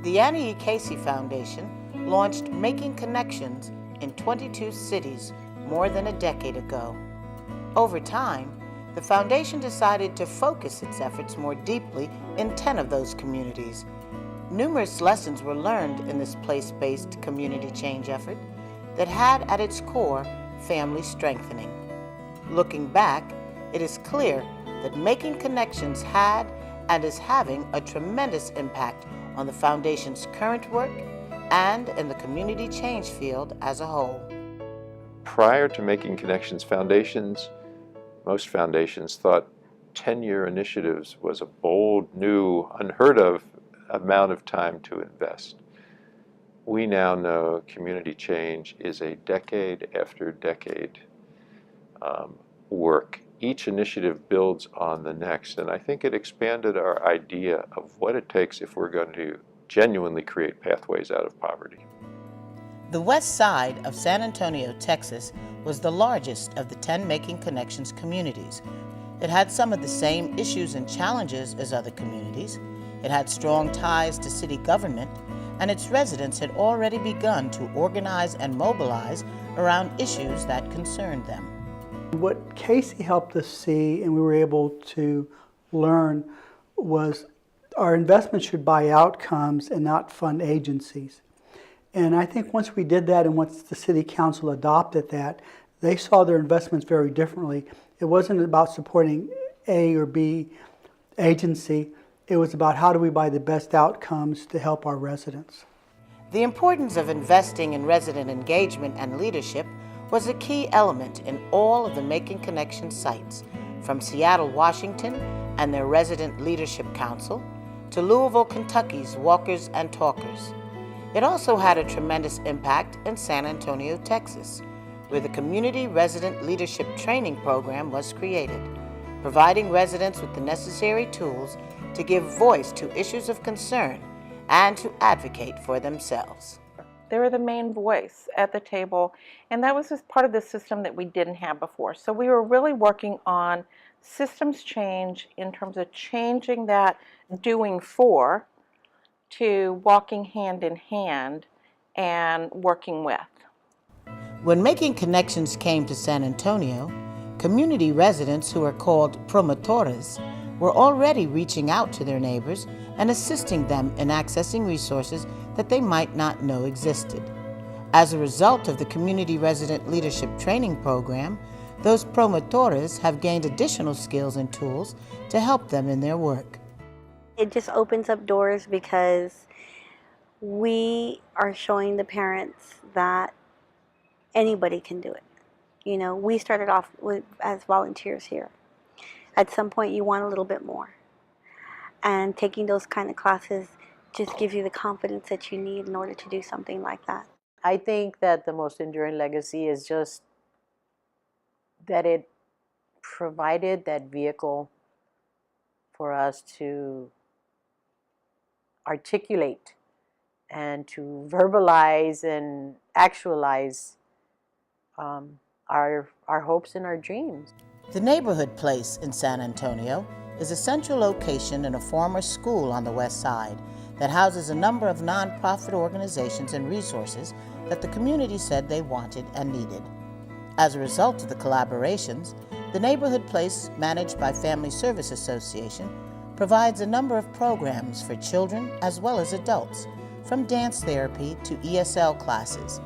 The Annie E. Casey Foundation launched Making Connections in 22 cities more than a decade ago. Over time, the foundation decided to focus its efforts more deeply in 10 of those communities. Numerous lessons were learned in this place-based community change effort that had at its core family strengthening. Looking back, it is clear that Making Connections had and is having a tremendous impact on the foundation's current work and in the community change field as a whole. Prior to Making Connections, most foundations thought 10-year initiatives was a bold, new, unheard of amount of time to invest. We now know community change is a decade after decade work. Each initiative builds on the next, and I think it expanded our idea of what it takes if we're going to genuinely create pathways out of poverty. The west side of San Antonio, Texas, was the largest of the 10 Making Connections communities. It had some of the same issues and challenges as other communities. It had strong ties to city government, and its residents had already begun to organize and mobilize around issues that concerned them. What Casey helped us see and we were able to learn was our investment should buy outcomes and not fund agencies. And I think once we did that and once the city council adopted that, they saw their investments very differently. It wasn't about supporting A or B agency. It was about how do we buy the best outcomes to help our residents. The importance of investing in resident engagement and leadership was a key element in all of the Making Connections sites, from Seattle, Washington and their Resident Leadership Council to Louisville, Kentucky's Walkers and Talkers. It also had a tremendous impact in San Antonio, Texas, where the Community Resident Leadership Training Program was created, providing residents with the necessary tools to give voice to issues of concern and to advocate for themselves. They were the main voice at the table, and that was just part of the system that we didn't have before. So we were really working on systems change in terms of changing that doing for to walking hand in hand and working with. When Making Connections came to San Antonio, community residents who are called promotores were already reaching out to their neighbors and assisting them in accessing resources that they might not know existed. As a result of the Community Resident Leadership Training Program, those promotores have gained additional skills and tools to help them in their work. It just opens up doors because we are showing the parents that anybody can do it. You know, we started off as volunteers here. At some point you want a little bit more. And taking those kind of classes just gives you the confidence that you need in order to do something like that. I think that the most enduring legacy is just that it provided that vehicle for us to articulate and to verbalize and actualize our hopes and our dreams. The Neighborhood Place in San Antonio is a central location in a former school on the west side that houses a number of nonprofit organizations and resources that the community said they wanted and needed. As a result of the collaborations, the Neighborhood Place, managed by Family Service Association, provides a number of programs for children as well as adults, from dance therapy to ESL classes.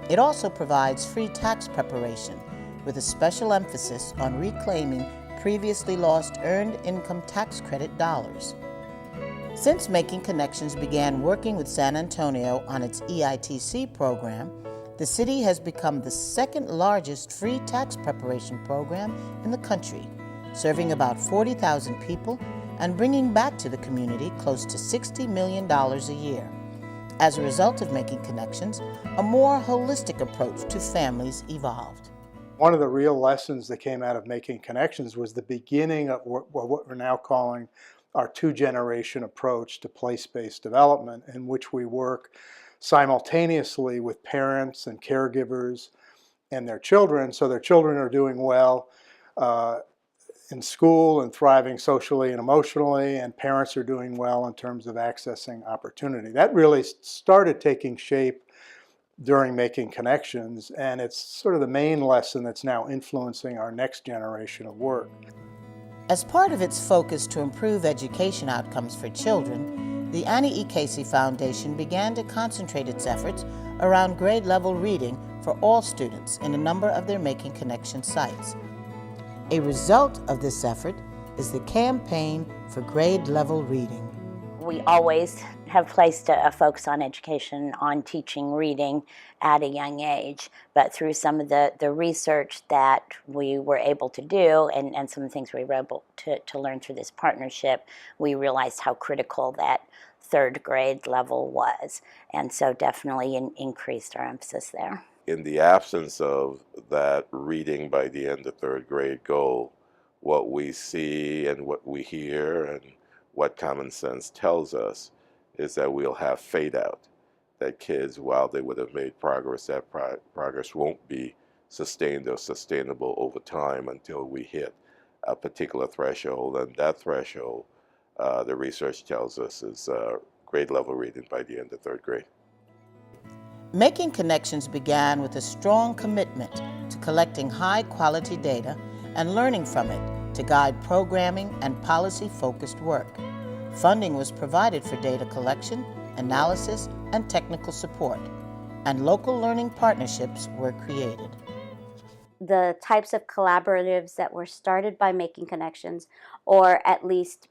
It also provides free tax preparation with a special emphasis on reclaiming previously lost earned income tax credit dollars. Since Making Connections began working with San Antonio on its EITC program, the city has become the second largest free tax preparation program in the country, serving about 40,000 people and bringing back to the community close to $60 million a year. As a result of Making Connections, a more holistic approach to families evolved. One of the real lessons that came out of Making Connections was the beginning of what we're now calling our two-generation approach to place-based development, in which we work simultaneously with parents and caregivers and their children, so their children are doing well, in school and thriving socially and emotionally, and parents are doing well in terms of accessing opportunity. That really started taking shape during Making Connections, and it's sort of the main lesson that's now influencing our next generation of work. As part of its focus to improve education outcomes for children, the Annie E. Casey Foundation began to concentrate its efforts around grade-level reading for all students in a number of their Making Connections sites. A result of this effort is the Campaign for Grade-Level Reading. We always have placed a focus on education, on teaching reading at a young age, but through some of the research that we were able to do and some of the things we were able to learn through this partnership, we realized how critical that third grade level was, and so definitely increased our emphasis there. In the absence of that reading by the end of third grade goal, what we see and what we hear and what common sense tells us is that we'll have fade out, that kids, while they would have made progress, that progress won't be sustained or sustainable over time until we hit a particular threshold, and that threshold, the research tells us, is grade level reading by the end of third grade. Making Connections began with a strong commitment to collecting high-quality data and learning from it to guide programming and policy-focused work. Funding was provided for data collection, analysis, and technical support, and local learning partnerships were created. The types of collaboratives that were started by Making Connections, or at least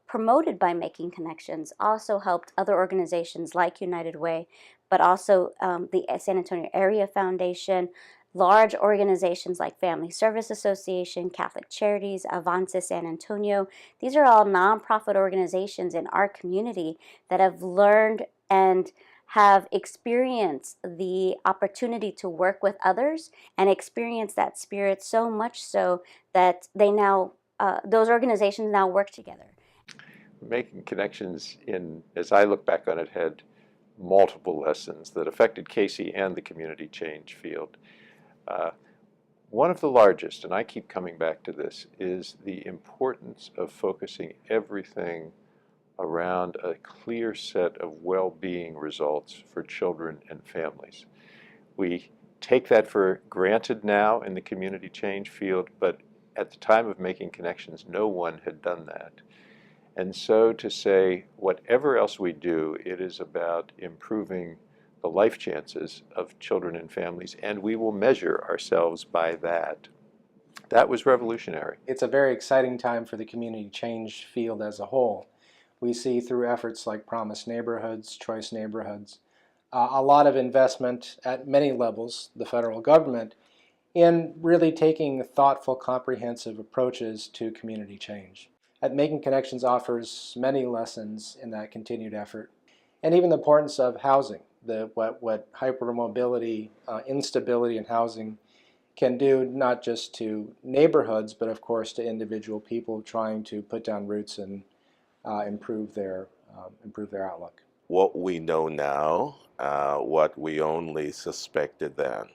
promoted by Making Connections, also helped other organizations like United Way, but also the San Antonio Area Foundation, large organizations like Family Service Association, Catholic Charities, Avance San Antonio. These are all nonprofit organizations in our community that have learned and have experienced the opportunity to work with others and experience that spirit so much so that they now, those organizations now work together. Making Connections, as I look back on it, had multiple lessons that affected Casey and the community change field. One of the largest, and I keep coming back to this, is the importance of focusing everything around a clear set of well-being results for children and families. We take that for granted now in the community change field, but at the time of Making Connections, no one had done that. And so to say, whatever else we do, it is about improving the life chances of children and families, and we will measure ourselves by that. That was revolutionary. It's a very exciting time for the community change field as a whole. We see through efforts like Promise Neighborhoods, Choice Neighborhoods, a lot of investment at many levels, the federal government, in really taking thoughtful, comprehensive approaches to community change. Making Connections offers many lessons in that continued effort, and even the importance of housing, what hypermobility, instability in housing can do, not just to neighborhoods, but of course to individual people trying to put down roots and improve their outlook. What we know now, what we only suspected then,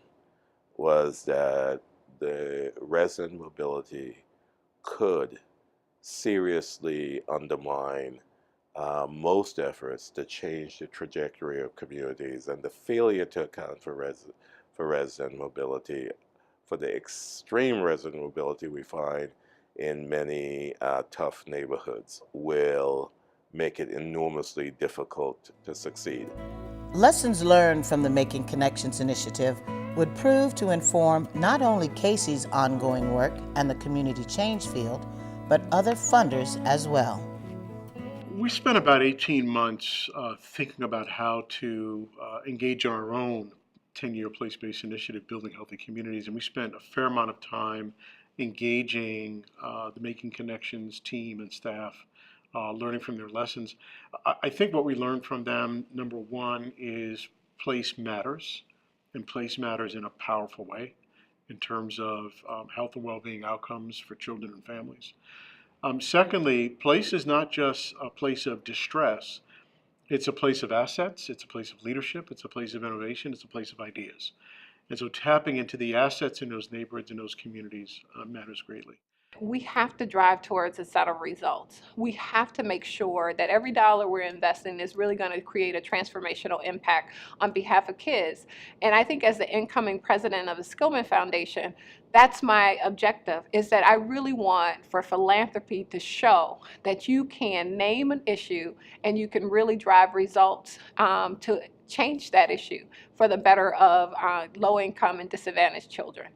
was that the resident mobility could seriously undermine most efforts to change the trajectory of communities, and the failure to account for resident mobility, for the extreme resident mobility we find in many tough neighborhoods, will make it enormously difficult to succeed. Lessons learned from the Making Connections initiative would prove to inform not only Casey's ongoing work and the community change field, but other funders as well. We spent about 18 months thinking about how to engage in our own 10-year place-based initiative, Building Healthy Communities, and we spent a fair amount of time engaging the Making Connections team and staff, learning from their lessons. I think what we learned from them, number one, is place matters, and place matters in a powerful way in terms of health and well-being outcomes for children and families. Secondly, place is not just a place of distress. It's a place of assets, it's a place of leadership, it's a place of innovation, it's a place of ideas. And so tapping into the assets in those neighborhoods and those communities matters greatly. We have to drive towards a set of results. We have to make sure that every dollar we're investing is really going to create a transformational impact on behalf of kids. And I think as the incoming president of the Skillman Foundation, that's my objective, is that I really want for philanthropy to show that you can name an issue and you can really drive results to change that issue for the better of low-income and disadvantaged children.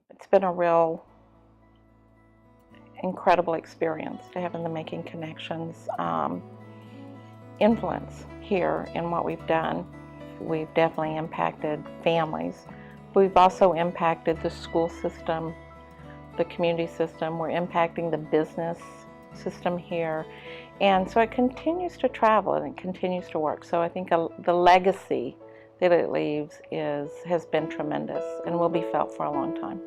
It's been a real incredible experience to have in the Making Connections influence here in what we've done. We've definitely impacted families. We've also impacted the school system, the community system. We're impacting the business system here. And so it continues to travel and it continues to work. So I think the legacy that it leaves has been tremendous and will be felt for a long time.